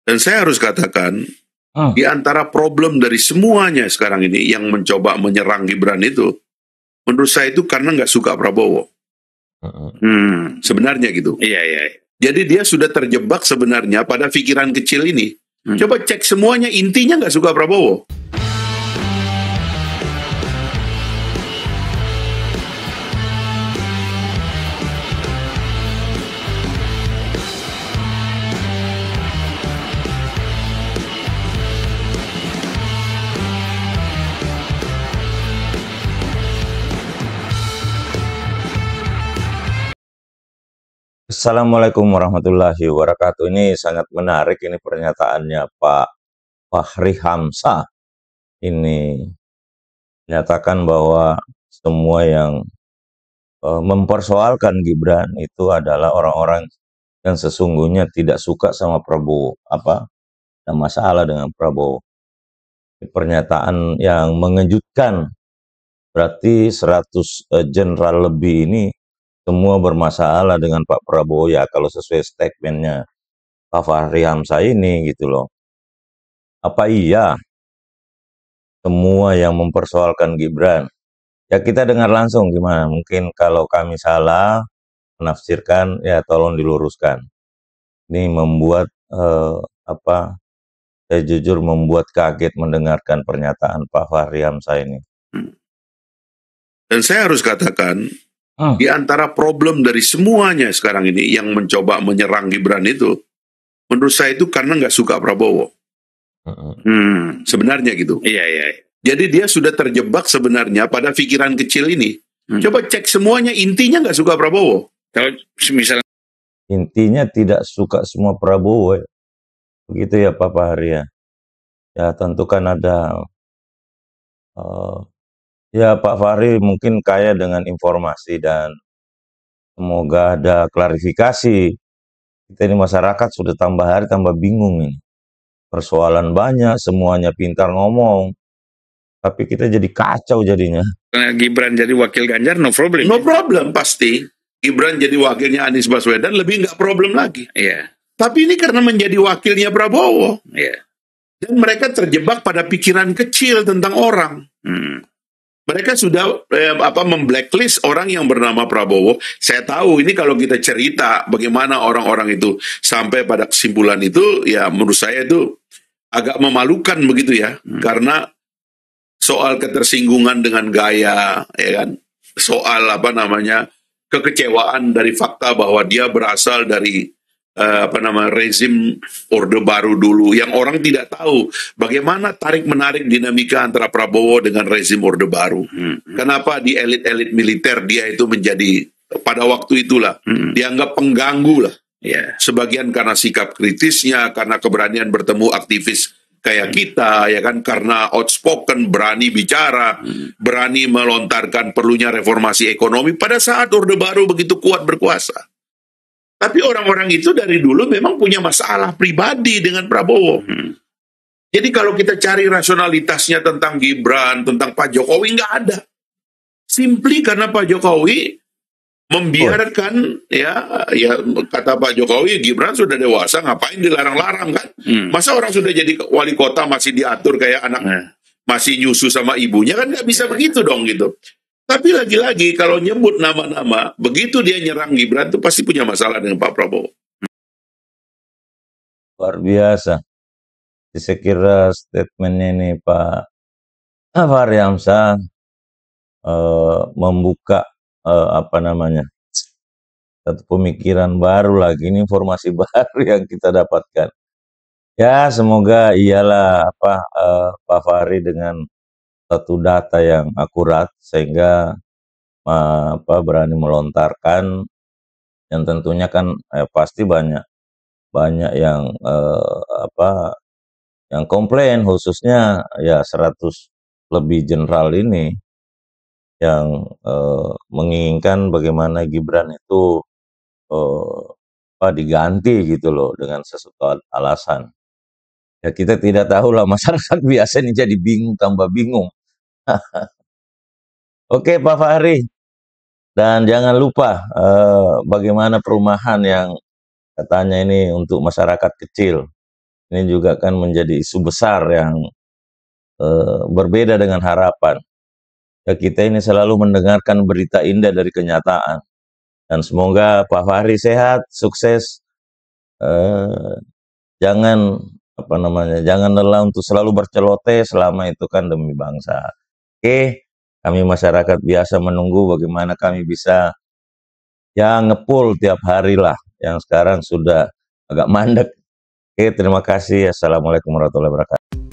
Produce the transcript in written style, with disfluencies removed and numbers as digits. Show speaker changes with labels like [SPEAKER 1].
[SPEAKER 1] Dan saya harus katakan,
[SPEAKER 2] Hmm.
[SPEAKER 1] di antara problem dari semuanya sekarang ini yang mencoba menyerang Gibran itu, menurut saya itu karena nggak suka Prabowo. Sebenarnya gitu.
[SPEAKER 3] Iya.
[SPEAKER 1] Jadi dia sudah terjebak sebenarnya pada pikiran kecil ini. Coba cek semuanya, intinya nggak suka Prabowo.
[SPEAKER 2] Assalamualaikum warahmatullahi wabarakatuh. Ini sangat menarik ini pernyataannya Pak Fachri Hamzah. Ini menyatakan bahwa semua yang mempersoalkan Gibran itu adalah orang-orang yang sesungguhnya tidak suka sama Prabowo. Ada masalah dengan Prabowo. Ini pernyataan yang mengejutkan. Berarti 100 jenderal lebih ini semua bermasalah dengan Pak Prabowo ya, kalau sesuai statementnya Pak Fachri Hamzah ini gitu loh. Apa iya semua yang mempersoalkan Gibran? Ya kita dengar langsung gimana. Mungkin kalau kami salah menafsirkan ya tolong diluruskan. Ini membuat saya jujur membuat kaget mendengarkan pernyataan Pak Fachri Hamzah ini.
[SPEAKER 1] Dan saya harus katakan, di antara problem dari semuanya sekarang ini yang mencoba menyerang Gibran itu, menurut saya itu karena nggak suka Prabowo. Sebenarnya gitu.
[SPEAKER 3] Iya.
[SPEAKER 1] Jadi dia sudah terjebak sebenarnya pada pikiran kecil ini. Coba cek semuanya, intinya nggak suka Prabowo.
[SPEAKER 3] Kalau misalnya
[SPEAKER 2] Intinya tidak suka semua Prabowo ya. Begitu ya Pak Fachri ya. Ya tentu kan ada ya Pak Fachri mungkin kaya dengan informasi dan semoga ada klarifikasi. Kita ini masyarakat sudah tambah hari tambah bingung ini. Persoalan banyak, semuanya pintar ngomong. Tapi kita jadi kacau jadinya.
[SPEAKER 3] Gibran jadi wakil Ganjar, no problem.
[SPEAKER 1] No problem pasti. Gibran jadi wakilnya Anies Baswedan lebih nggak problem lagi.
[SPEAKER 3] Iya.
[SPEAKER 1] Tapi ini karena menjadi wakilnya Prabowo.
[SPEAKER 3] Iya.
[SPEAKER 1] Dan mereka terjebak pada pikiran kecil tentang orang. Mereka sudah memblacklist orang yang bernama Prabowo. Saya tahu ini kalau kita cerita bagaimana orang-orang itu sampai pada kesimpulan itu, ya menurut saya itu agak memalukan begitu ya. Karena soal ketersinggungan dengan gaya, ya kan? Soal kekecewaan dari fakta bahwa dia berasal dari rezim Orde Baru dulu, yang orang tidak tahu bagaimana tarik-menarik dinamika antara Prabowo dengan rezim Orde Baru. Kenapa di elit-elit militer dia itu menjadi, pada waktu itulah, dianggap pengganggu lah. Sebagian karena sikap kritisnya, karena keberanian bertemu aktivis kayak kita, ya kan, karena outspoken, berani bicara, berani melontarkan perlunya reformasi ekonomi pada saat Orde Baru begitu kuat berkuasa. Tapi orang-orang itu dari dulu memang punya masalah pribadi dengan Prabowo. Jadi kalau kita cari rasionalitasnya tentang Gibran, tentang Pak Jokowi, nggak ada. Simply karena Pak Jokowi membiarkan, ya kata Pak Jokowi, Gibran sudah dewasa, ngapain dilarang-larang kan? Masa orang sudah jadi wali kota masih diatur kayak anak masih nyusu sama ibunya, kan nggak bisa begitu dong gitu. Tapi lagi-lagi kalau nyebut nama-nama, begitu dia nyerang Gibran itu pasti punya masalah dengan Pak Prabowo.
[SPEAKER 2] Luar biasa. Saya kira statementnya ini Pak Fachri Hamzah membuka satu pemikiran baru lagi, ini informasi baru yang kita dapatkan. Ya semoga iyalah Pak Fachri dengan satu data yang akurat sehingga berani melontarkan, yang tentunya kan pasti banyak yang yang komplain, khususnya ya 100 lebih jenderal ini yang menginginkan bagaimana Gibran itu diganti gitu loh dengan sesuatu alasan. Ya kita tidak tahu lah, masyarakat biasa ini jadi bingung tambah bingung. Oke Pak Fachri, dan jangan lupa bagaimana perumahan yang katanya ini untuk masyarakat kecil. Ini juga kan menjadi isu besar yang berbeda dengan harapan. Ya, kita ini selalu mendengarkan berita indah dari kenyataan. Dan semoga Pak Fahri sehat, sukses. Jangan jangan lelah untuk selalu berceloteh selama itu kan demi bangsa. Oke, kami masyarakat biasa menunggu bagaimana kami bisa ya ngepul tiap hari lah, yang sekarang sudah agak mandek. Oke, terima kasih. Assalamualaikum warahmatullahi wabarakatuh.